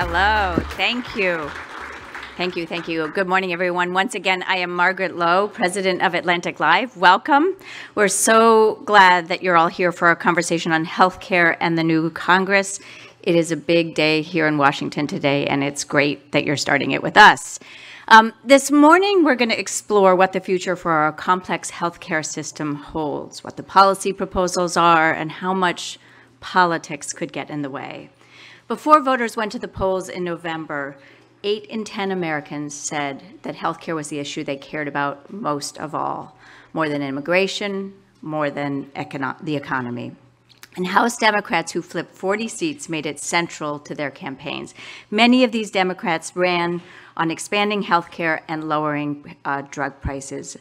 Hello, thank you. Thank you, thank you. Good morning, everyone. Once again, I am Margaret Lowe, president of AtlanticLIVE. Welcome. We're so glad that you're all here for our conversation on healthcare and the new Congress. It is a big day here in Washington today, and it's great that you're starting it with us. This morning, we're going to explore what the future for our complex healthcare system holds, what the policy proposals are, and how much politics could get in the way. Before voters went to the polls in November, 8 in 10 Americans said that healthcare was the issue they cared about most of all, more than immigration, more than the economy. And House Democrats who flipped 40 seats made it central to their campaigns. Many of these Democrats ran on expanding healthcare and lowering drug prices.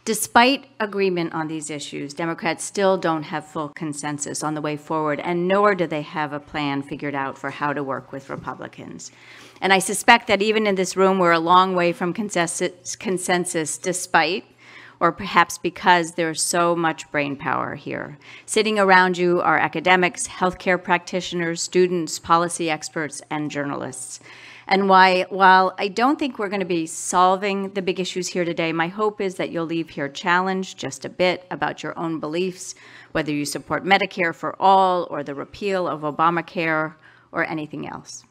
Despite agreement on these issues, Democrats still don't have full consensus on the way forward, and nor do they have a plan figured out for how to work with Republicans. And I suspect that even in this room, we're a long way from consensus despite, or perhaps because there's so much brain power here. Sitting around you are academics, healthcare practitioners, students, policy experts, and journalists. And while I don't think we're going to be solving the big issues here today, my hope is that you'll leave here challenged just a bit about your own beliefs, whether you support Medicare for all or the repeal of Obamacare or anything else.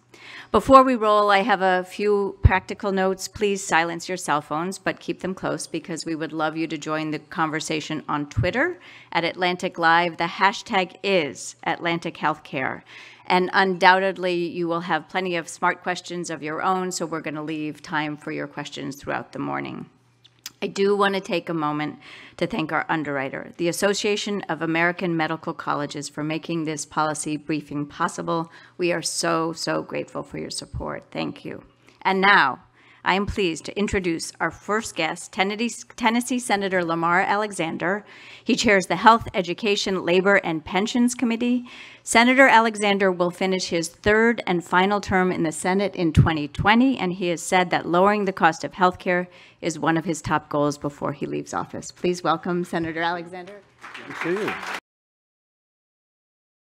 Before we roll, I have a few practical notes. Please silence your cell phones, but keep them close because we would love you to join the conversation on Twitter at AtlanticLIVE. The hashtag is AtlanticHealthcare. And undoubtedly, you will have plenty of smart questions of your own, so we're going to leave time for your questions throughout the morning. I do want to take a moment to thank our underwriter, the Association of American Medical Colleges, for making this policy briefing possible. We are so, so grateful for your support. Thank you. And now, I am pleased to introduce our first guest, Tennessee Senator Lamar Alexander. He chairs the Health, Education, Labor, and Pensions Committee. Senator Alexander will finish his third and final term in the Senate in 2020, and he has said that lowering the cost of health care is one of his top goals before he leaves office. Please welcome Senator Alexander. Thank you.